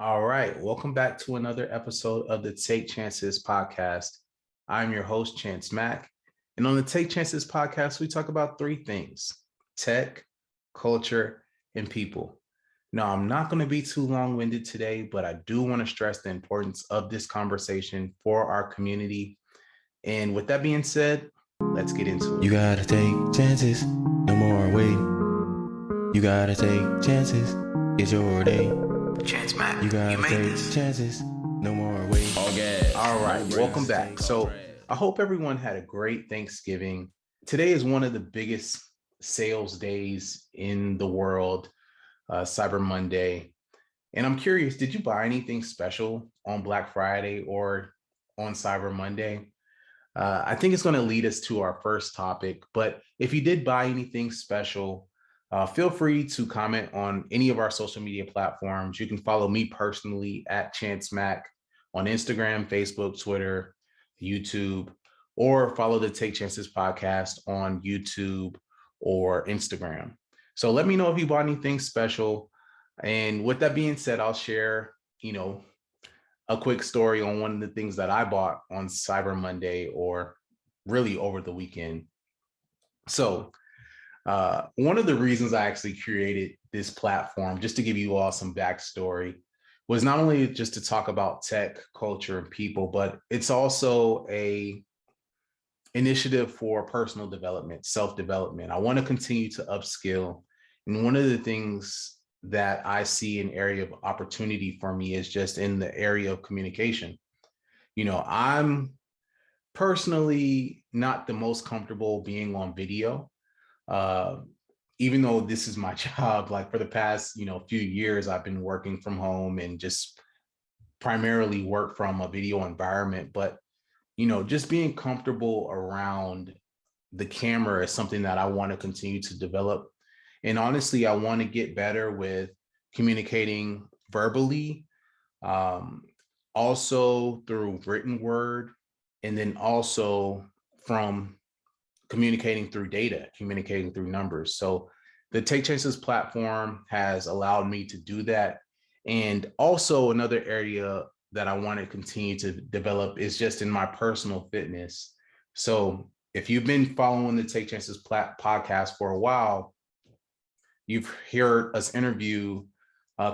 All right, welcome back to another episode of the Take Chances podcast. I'm your host, Chance Mack. And on the Take Chances podcast, we talk about three things: tech, culture, and people. Now, I'm not going to be too long winded today, but I do want to stress the importance of this conversation for our community. And with that being said, let's get into it. You gotta take chances, no more waiting. You gotta take chances, it's your day. Chance Mack, You gotta take chances, no more waiting. All right, welcome back. So I hope everyone had a great Thanksgiving. Today is one of the biggest sales days in the world, Cyber Monday. And I'm curious, did you buy anything special on Black Friday or on Cyber Monday? I think it's going to lead us to our first topic. But if you did buy anything special, feel free to comment on any of our social media platforms. You can follow me personally at Chance Mack on Instagram, Facebook, Twitter, YouTube, or follow the Take Chances podcast on YouTube or Instagram. So let me know if you bought anything special. And with that being said, I'll share, a quick story on one of the things that I bought on Cyber Monday or really over the weekend. So one of the reasons I actually created this platform, just to give you all some backstory, was not only just to talk about tech, culture, and people, but it's also a initiative for personal development, self-development. I want to continue to upskill. And one of the things that I see an area of opportunity for me is just in the area of communication. I'm personally not the most comfortable being on video. Uh, Even though this is my job, like for the past, few years, I've been working from home and just primarily work from a video environment. But, just being comfortable around the camera is something that I want to continue to develop. And honestly, I want to get better with communicating verbally, um, also through written word, and then also from communicating through data, communicating through numbers. So the Take Chances platform has allowed me to do that. And also another area that I want to continue to develop is just in my personal fitness. So if you've been following the Take Chances podcast for a while, you've heard us interview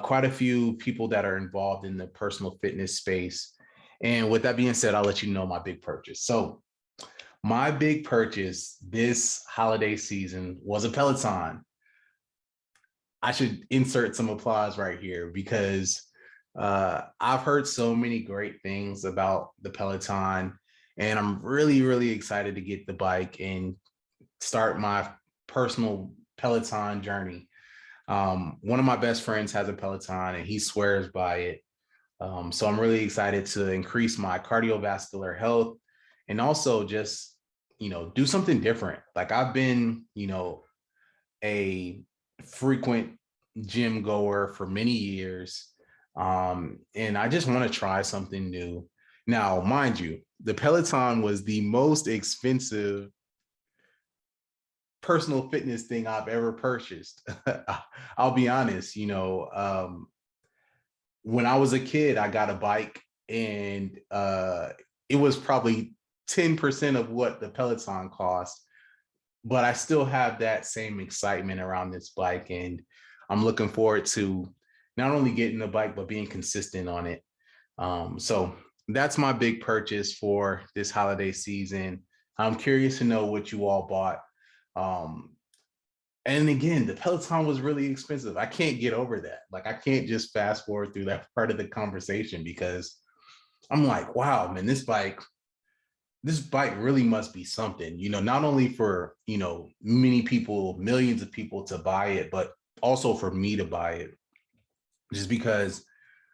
quite a few people that are involved in the personal fitness space. And with that being said, I'll let you know my big purchase. So my big purchase this holiday season was a Peloton. I should insert some applause right here because I've heard so many great things about the Peloton, and I'm really, really excited to get the bike and start my personal Peloton journey. One of my best friends has a Peloton and he swears by it. So I'm really excited to increase my cardiovascular health and also just, do something different. Like I've been, a frequent gym goer for many years. And I just want to try something new. Now, mind you, the Peloton was the most expensive personal fitness thing I've ever purchased. I'll be honest, when I was a kid, I got a bike and it was probably 10% of what the Peloton cost, but I still have that same excitement around this bike. And I'm looking forward to not only getting the bike, but being consistent on it. So that's my big purchase for this holiday season. I'm curious to know what you all bought. Um, and again, the Peloton was really expensive. I can't get over that. Like, I can't just fast forward through that part of the conversation because I'm like, wow, man, this bike really must be something, not only for, many people, millions of people to buy it, but also for me to buy it. Just because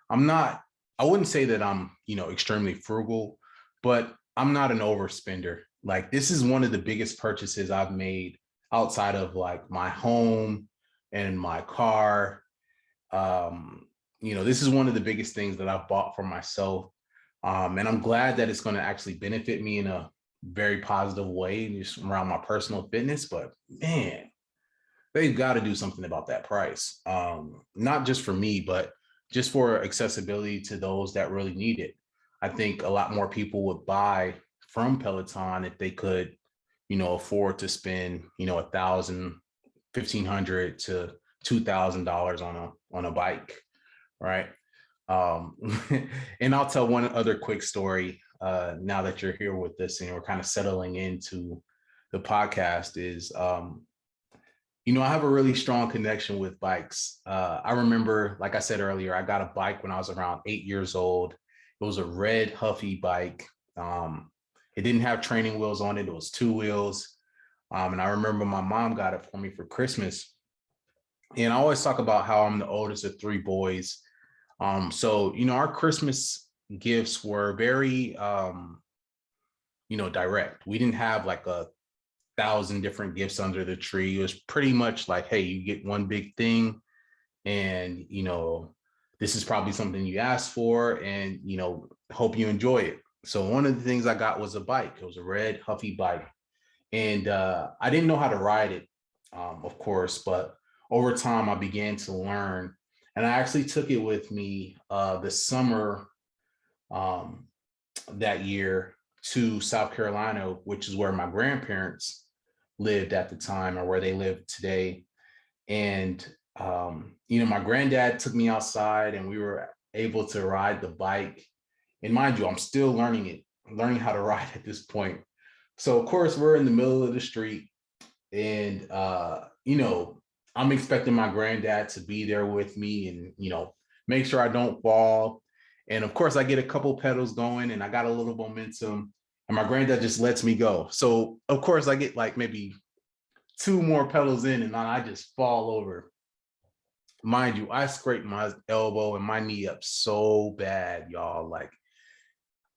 I wouldn't say that I'm, extremely frugal, but I'm not an overspender. Like this is one of the biggest purchases I've made outside of like my home and my car. This is one of the biggest things that I've bought for myself. And I'm glad that it's going to actually benefit me in a very positive way just around my personal fitness. But man, they've got to do something about that price. Not just for me, but just for accessibility to those that really need it. I think a lot more people would buy from Peloton if they could, afford to spend, 1,000, 1,500 to $2,000 on a bike, right? Um, and I'll tell one other quick story now that you're here with us and we're kind of settling into the podcast is, I have a really strong connection with bikes. I remember, like I said earlier, I got a bike when I was around 8 years old. It was a red Huffy bike. It didn't have training wheels on it. It was two wheels. And I remember my mom got it for me for Christmas. And I always talk about how I'm the oldest of three boys. So, our Christmas gifts were very, direct. We didn't have like 1,000 different gifts under the tree. It was pretty much like, hey, you get one big thing, and this is probably something you asked for, and hope you enjoy it. So one of the things I got was a bike. It was a red Huffy bike, and I didn't know how to ride it, of course, but over time I began to learn, and I actually took it with me the summer that year to South Carolina, which is where my grandparents lived at the time, or where they live today. And my granddad took me outside and we were able to ride the bike. And mind you, I'm still learning how to ride at this point. So of course we're in the middle of the street, and I'm expecting my granddad to be there with me and make sure I don't fall. And of course I get a couple pedals going and I got a little momentum, and my granddad just lets me go. So of course I get like maybe two more pedals in and then I just fall over. Mind you, I scraped my elbow and my knee up so bad, y'all. Like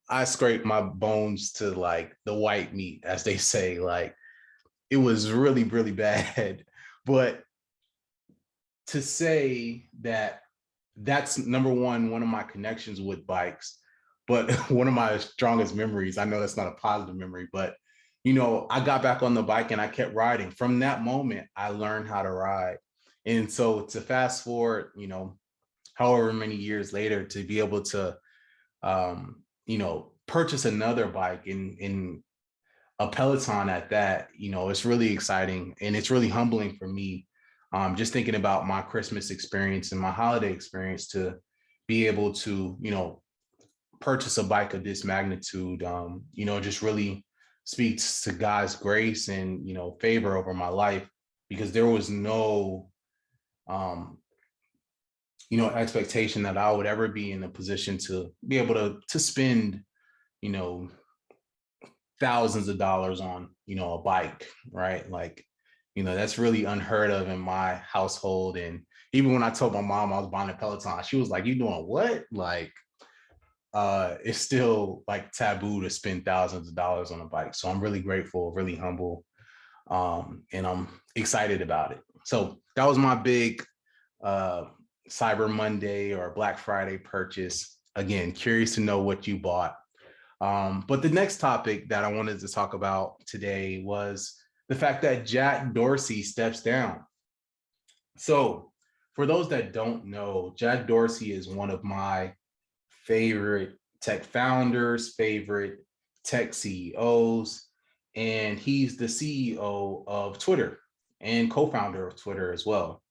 I scraped my bones to like the white meat, as they say. Like it was really, really bad. But to say that that's number one of my connections with bikes, but one of my strongest memories. I know that's not a positive memory, but I got back on the bike and I kept riding. From that moment, I learned how to ride. And so to fast forward, however many years later, to be able to, purchase another bike in a Peloton at that, it's really exciting and it's really humbling for me. Just thinking about my Christmas experience and my holiday experience, to be able to, purchase a bike of this magnitude, just really speaks to God's grace and, favor over my life, because there was no, expectation that I would ever be in a position to be able to spend, you know, thousands of dollars on, a bike, right? Like, that's really unheard of in my household. And even when I told my mom I was buying a Peloton, she was like, "You doing what?" Like, it's still like taboo to spend thousands of dollars on a bike. So I'm really grateful, really humble, and I'm excited about it. So that was my big Cyber Monday or Black Friday purchase. Again, curious to know what you bought. But the next topic that I wanted to talk about today was the fact that Jack Dorsey steps down. So for those that don't know, Jack Dorsey is one of my favorite tech founders, favorite tech CEOs, and he's the CEO of Twitter and co-founder of Twitter as well.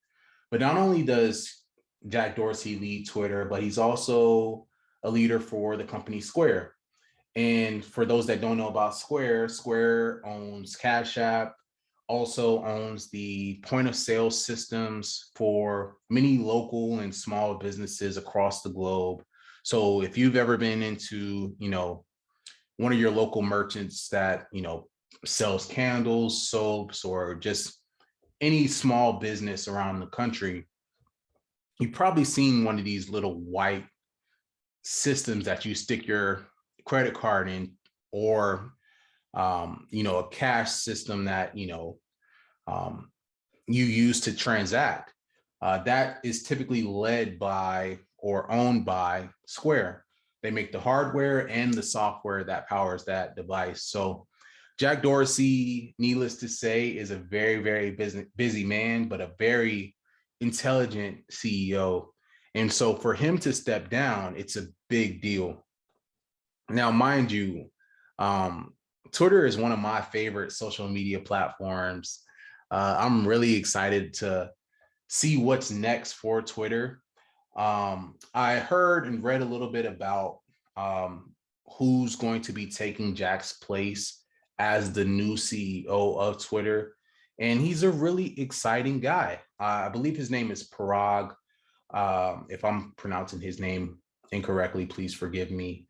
But not only does Jack Dorsey lead Twitter, but he's also a leader for the company Square. And for those that don't know about Square, Square owns Cash App, also owns the point of sale systems for many local and small businesses across the globe. So if you've ever been into, one of your local merchants that, sells candles, soaps, or just any small business around the country, you've probably seen one of these little white systems that you stick your credit card in, or a cash system that you use to transact. That is typically led by or owned by Square. They make the hardware and the software that powers that device. So Jack Dorsey, needless to say, is a very, very busy man, but a very intelligent CEO. And so for him to step down, it's a big deal. Now, mind you, Twitter is one of my favorite social media platforms. I'm really excited to see what's next for Twitter. I heard and read a little bit about who's going to be taking Jack's place as the new CEO of Twitter. And he's a really exciting guy. I believe his name is Parag. If I'm pronouncing his name incorrectly, please forgive me.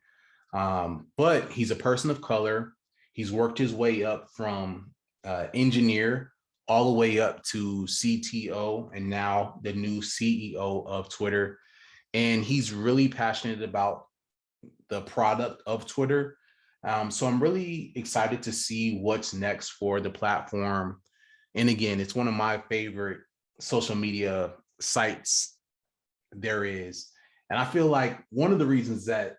But he's a person of color. He's worked his way up from engineer all the way up to CTO and now the new CEO of Twitter. And he's really passionate about the product of Twitter. So I'm really excited to see what's next for the platform. And again, it's one of my favorite social media sites there is. And I feel like one of the reasons that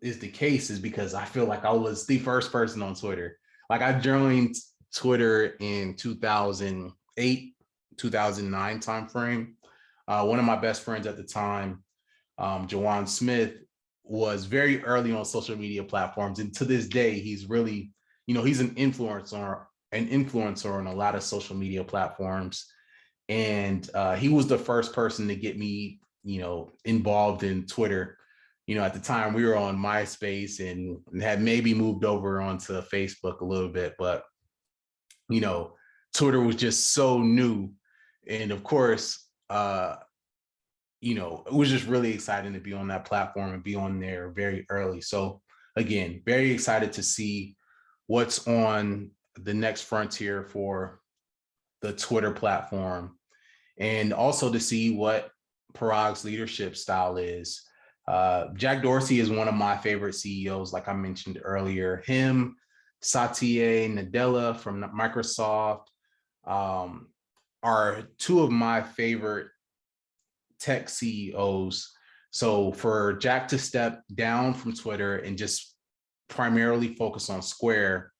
is the case is because I feel like I was the first person on Twitter. Like I joined Twitter in 2008, 2009 timeframe. One of my best friends at the time, Jawan Smith, was very early on social media platforms. And to this day, he's really, he's an influencer on a lot of social media platforms. And he was the first person to get me, involved in Twitter. At the time we were on MySpace and had maybe moved over onto Facebook a little bit, but, Twitter was just so new. And of course, it was just really exciting to be on that platform and be on there very early. So again, very excited to see what's on the next frontier for the Twitter platform, and also to see what Parag's leadership style is. Jack Dorsey is one of my favorite CEOs, like I mentioned earlier. Him, Satya Nadella from Microsoft are two of my favorite tech CEOs. So for Jack to step down from Twitter and just primarily focus on Square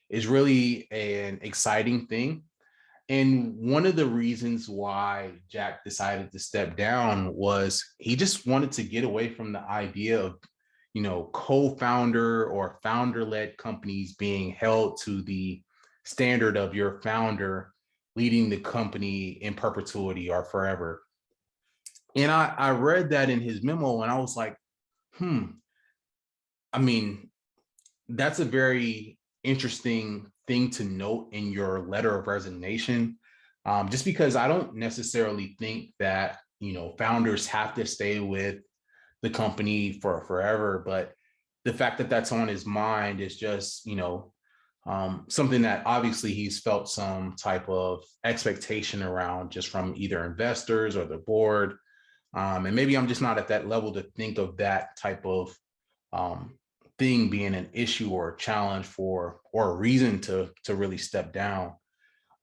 is really an exciting thing. And one of the reasons why Jack decided to step down was he just wanted to get away from the idea of, co-founder or founder-led companies being held to the standard of your founder leading the company in perpetuity or forever. And I read that in his memo and I was like, I mean, that's a very interesting thing to note in your letter of resignation, just because I don't necessarily think that, founders have to stay with the company for forever. But the fact that that's on his mind is just, something that obviously he's felt some type of expectation around just from either investors or the board. And maybe I'm just not at that level to think of that type of thing being an issue or a challenge or a reason to really step down.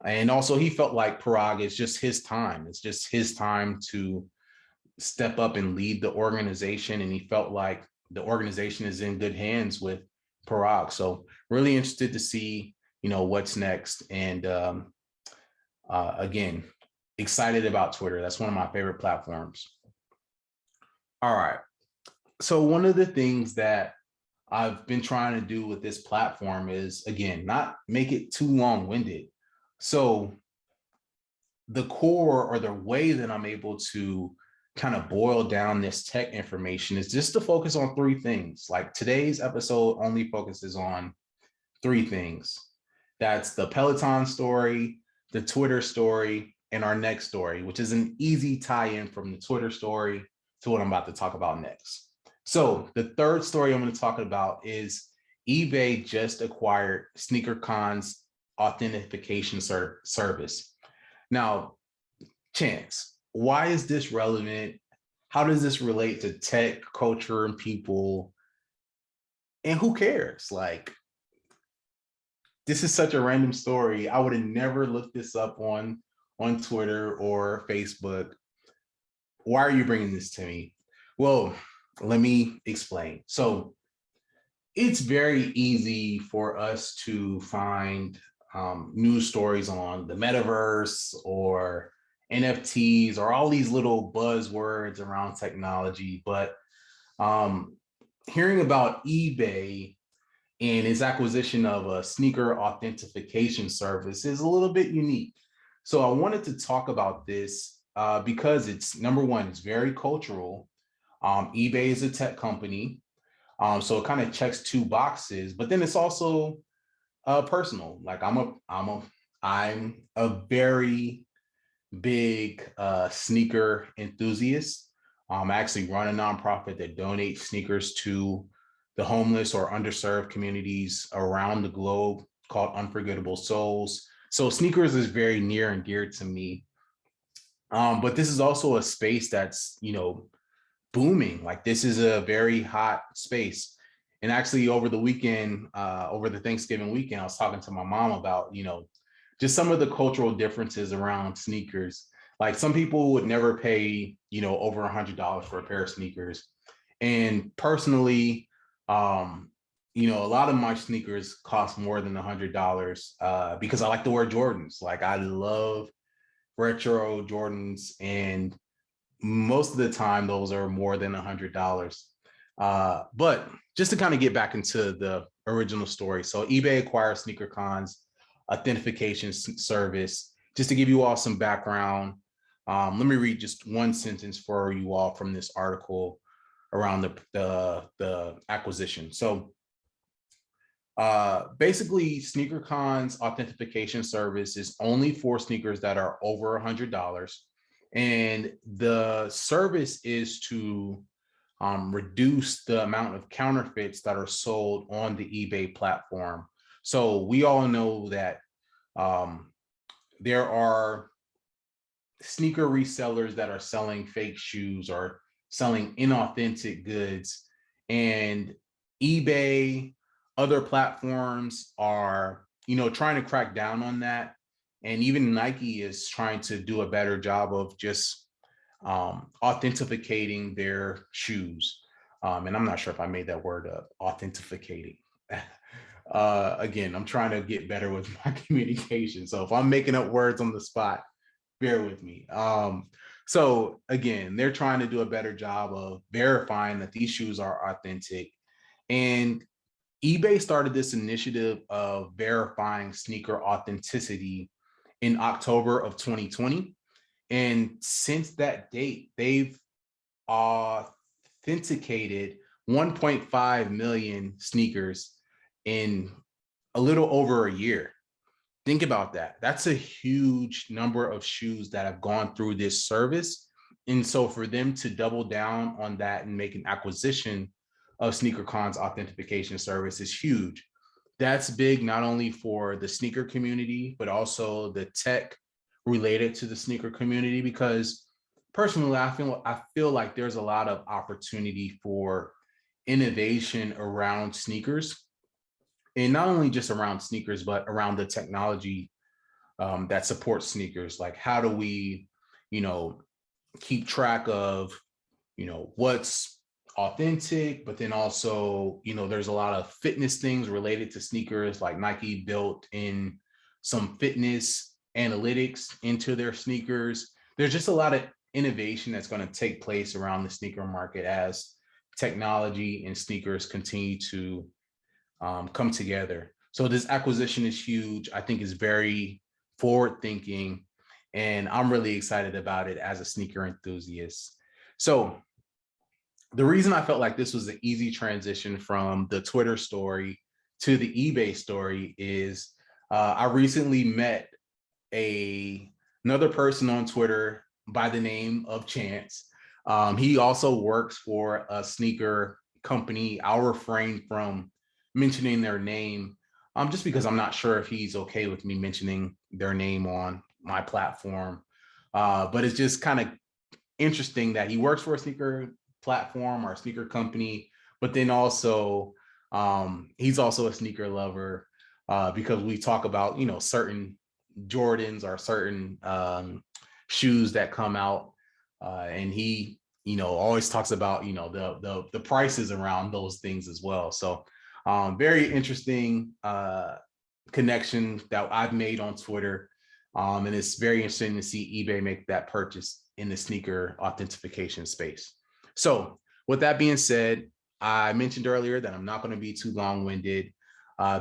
And also he felt like Parag is just his time. It's just his time to step up and lead the organization. And he felt like the organization is in good hands with Parag. So really interested to see, what's next. And again, excited about Twitter. That's one of my favorite platforms. All right. So one of the things that I've been trying to do with this platform is, again, not make it too long-winded. So the core or the way that I'm able to kind of boil down this tech information is just to focus on three things. Like today's episode only focuses on three things. That's the Peloton story, the Twitter story, and our next story, which is an easy tie-in from the Twitter story to what I'm about to talk about next. So the third story I'm going to talk about is eBay just acquired SneakerCon's authentication service. Now, Chance, why is this relevant? How does this relate to tech, culture, and people? And who cares? Like, this is such a random story. I would have never looked this up on Twitter or Facebook. Why are you bringing this to me? Well, let me explain. So it's very easy for us to find news stories on the metaverse or NFTs or all these little buzzwords around technology. But um, hearing about eBay and its acquisition of a sneaker authentication service is a little bit unique. So I wanted to talk about this because it's number one, it's very cultural. eBay is a tech company, so it kind of checks two boxes, but then it's also personal. Like I'm a very big sneaker enthusiast. I actually run a nonprofit that donates sneakers to the homeless or underserved communities around the globe called Unforgettable Souls. So sneakers is very near and dear to me. But this is also a space that's, booming. Like this is a very hot space. And actually over the weekend, over the Thanksgiving weekend, I was talking to my mom about, just some of the cultural differences around sneakers. Like some people would never pay, over $100 for a pair of sneakers. And personally, a lot of my sneakers cost more than $100 because I like to wear Jordans. Like I love retro Jordans, and most of the time those are more than $100. But just to kind of get back into the original story, so eBay acquires SneakerCon's authentication service. Just to give you all some background, let me read just one sentence for you all from this article around the acquisition. So basically, SneakerCon's authentication service is only for sneakers that are over $100, and the service is to reduce the amount of counterfeits that are sold on the eBay platform. So we all know that there are sneaker resellers that are selling fake shoes or selling inauthentic goods, and eBay, other platforms are, trying to crack down on that. And even Nike is trying to do a better job of just authenticating their shoes. And I'm not sure if I made that word up, authenticating. Again, I'm trying to get better with my communication. So if I'm making up words on the spot, bear with me. So again, they're trying to do a better job of verifying that these shoes are authentic. And eBay started this initiative of verifying sneaker authenticity in October of 2020. And since that date, they've authenticated 1.5 million sneakers in a little over a year. Think about that. That's a huge number of shoes that have gone through this service. And so for them to double down on that and make an acquisition of SneakerCon's authentication service is huge. That's big not only for the sneaker community, but also the tech related to the sneaker community, because personally, I feel like there's a lot of opportunity for innovation around sneakers, and not only just around sneakers, but around the technology that supports sneakers. Like how do we, keep track of, what's authentic, but then also, there's a lot of fitness things related to sneakers. Like Nike built in some fitness analytics into their sneakers. There's just a lot of innovation that's going to take place around the sneaker market as technology and sneakers continue to come together. So this acquisition is huge. I think it's very forward thinking, and I'm really excited about it as a sneaker enthusiast. So the reason I felt like this was an easy transition from the Twitter story to the eBay story is I recently met another person on Twitter by the name of Chance. He also works for a sneaker company. I'll refrain from mentioning their name just because I'm not sure if he's okay with me mentioning their name on my platform. But it's just kind of interesting that he works for a sneaker platform or a sneaker company, but then also he's also a sneaker lover because we talk about, certain Jordans or certain shoes that come out, and he, always talks about, the prices around those things as well. So very interesting connection that I've made on Twitter. And it's very interesting to see eBay make that purchase in the sneaker authentication space. So with that being said, I mentioned earlier that I'm not going to be too long-winded.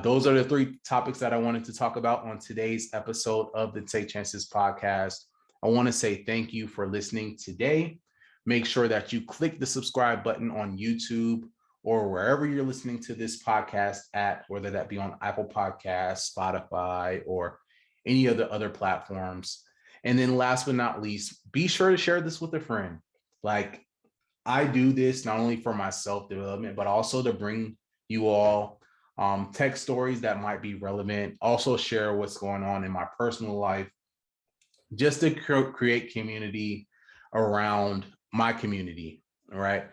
Those are the three topics that I wanted to talk about on today's episode of the Take Chances podcast. I want to say thank you for listening today. Make sure that you click the subscribe button on YouTube or wherever you're listening to this podcast at, whether that be on Apple Podcasts, Spotify, or any of the other platforms. And then last but not least, be sure to share this with a friend. Like, I do this not only for my self-development, but also to bring you all tech stories that might be relevant. Also share what's going on in my personal life, just to create community around my community. All right.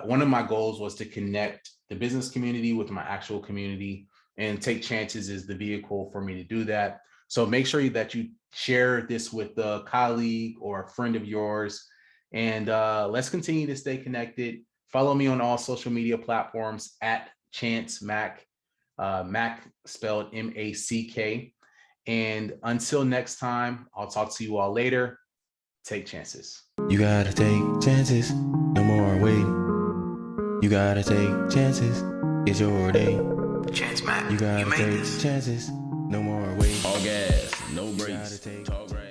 One of my goals was to connect the business community with my actual community, and Take Chances is the vehicle for me to do that. So make sure that you share this with a colleague or a friend of yours, and let's continue to stay connected. Follow me on all social media platforms at Chance Mack, Mack spelled Mack. And until next time, I'll talk to you all later. Take chances. You gotta take chances, no more waiting. You gotta take chances, it's your day. Chance Mack, You gotta you made take this. chances, no more waiting. All gas, no brakes. Gotta take Tall grass.